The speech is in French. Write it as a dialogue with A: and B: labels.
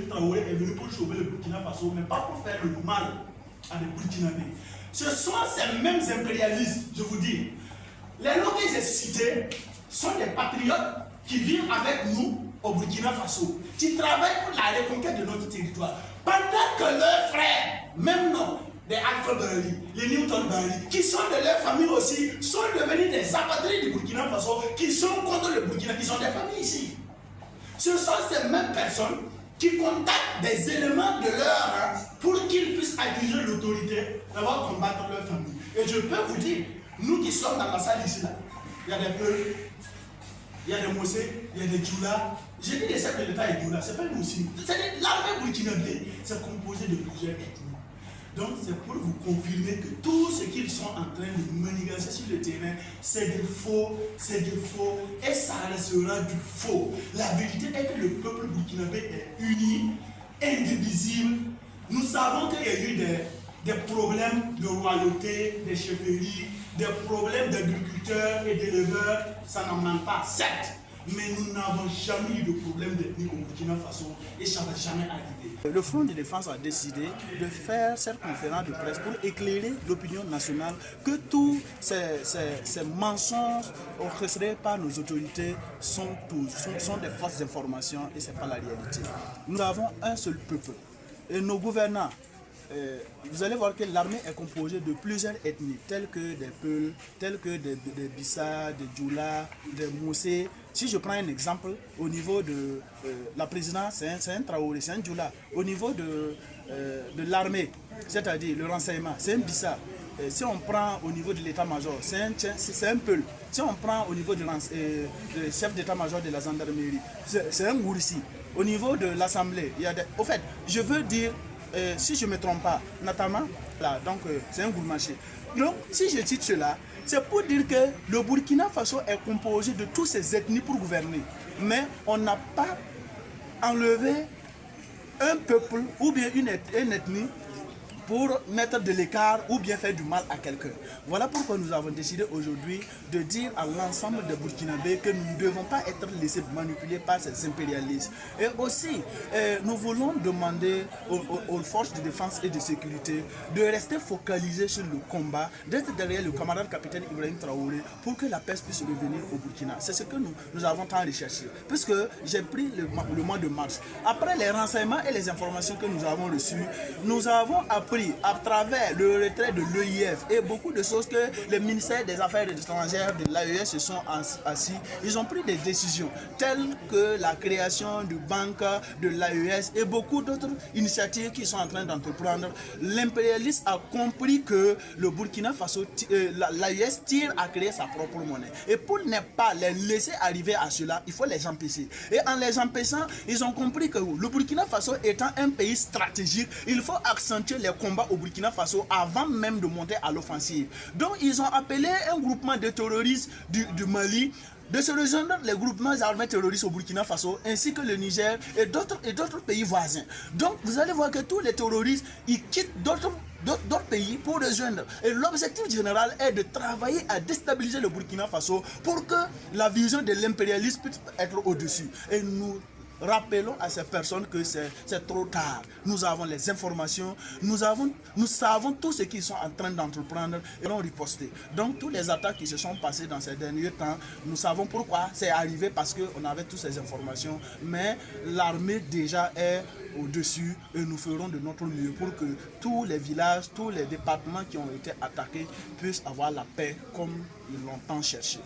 A: Traoré est venu pour sauver le Burkina Faso, mais pas pour faire le mal à des Burkinabés. Ce sont ces mêmes impérialistes, je vous dis. Les noms que j'ai cités sont des patriotes qui vivent avec nous au Burkina Faso, qui travaillent pour la reconquête de notre territoire. Pendant que leurs frères, même non, des Alpha Bari, les Newton Bari, qui sont de leur famille aussi, sont devenus des apatrides du Burkina Faso, qui sont contre le Burkina, qui sont des familles ici. Ce sont ces mêmes personnes qui contactent des éléments de leur rang pour qu'ils puissent accuser l'autorité d'avoir combattre leur famille. Et je peux vous dire, nous qui sommes dans la salle ici, là, il y a des Peuls, il y a des Mossé, il y a des Djoula. J'ai dit les chefs de l'État et Djoula, c'est pas nous aussi. L'armée burkinabé, c'est composé de plusieurs ethnies. Donc c'est pour vous confirmer que tout ce qu'ils sont en train de manigancer sur le terrain, c'est du faux, et ça restera du faux. La vérité est que le peuple burkinabé est uni, indivisible. Nous savons qu'il y a eu des problèmes de royauté, des chefferies, des problèmes d'agriculteurs et d'éleveurs, ça n'en manque pas, certes. Mais nous n'avons jamais eu de problème d'ethnie au Burkina Faso et ça ne va jamais arriver.
B: Le Front de défense a décidé de faire cette conférence de presse pour éclairer l'opinion nationale que tous ces mensonges orchestrés par nos autorités sont des fausses informations et ce n'est pas la réalité. Nous avons un seul peuple et nos gouvernants. Vous allez voir que l'armée est composée de plusieurs ethnies, telles que des Peuls, telles que des Bissa, des Djoula, des Moussé. Si je prends un exemple, au niveau de la présidence, c'est un Traoré, c'est un Djoula. Au niveau de l'armée, c'est-à-dire le renseignement, c'est un Bissa. Si on prend au niveau de l'état-major, c'est un Peul. Si on prend au niveau du chef d'état-major de la gendarmerie, c'est un Gourissi. Au niveau de l'Assemblée, il y a des... Au fait, je veux dire, si je ne me trompe pas, notamment, là, donc c'est un gourmaché. Donc, si je cite cela, c'est pour dire que le Burkina Faso est composé de toutes ces ethnies pour gouverner. Mais on n'a pas enlevé un peuple ou bien une ethnie pour mettre de l'écart ou bien faire du mal à quelqu'un. Voilà pourquoi nous avons décidé aujourd'hui de dire à l'ensemble des Burkinabés que nous ne devons pas être laissés manipuler par ces impérialistes. Et aussi, nous voulons demander aux forces de défense et de sécurité de rester focalisées sur le combat, d'être derrière le camarade capitaine Ibrahim Traoré pour que la paix puisse revenir au Burkina. C'est ce que nous avons tant recherché. Puisque j'ai pris le mois de mars. Après les renseignements et les informations que nous avons reçues, nous avons appris à travers le retrait de l'EIF et beaucoup de choses que les ministères des Affaires étrangères de l'AES se sont assis, ils ont pris des décisions telles que la création du banque de l'AES et beaucoup d'autres initiatives qui sont en train d'entreprendre. L'impérialiste a compris que le Burkina Faso, l'AES tire à créer sa propre monnaie. Et pour ne pas les laisser arriver à cela, il faut les empêcher. Et en les empêchant, ils ont compris que le Burkina Faso étant un pays stratégique, il faut accentuer les combats au Burkina Faso avant même de monter à l'offensive. Donc ils ont appelé un groupement de terroristes du Mali de se rejoindre les groupements armés terroristes au Burkina Faso ainsi que le Niger et d'autres pays voisins. Donc vous allez voir que tous les terroristes ils quittent d'autres pays pour rejoindre. Et l'objectif général est de travailler à déstabiliser le Burkina Faso pour que la vision de l'impérialisme puisse être au-dessus. Et nous rappelons à ces personnes que c'est trop tard. Nous avons les informations, nous savons tout ce qu'ils sont en train d'entreprendre et l'ont riposté. Donc, toutes les attaques qui se sont passées dans ces derniers temps, nous savons pourquoi c'est arrivé parce qu'on avait toutes ces informations. Mais l'armée déjà est au-dessus et nous ferons de notre mieux pour que tous les villages, tous les départements qui ont été attaqués puissent avoir la paix comme ils l'ont tant cherché.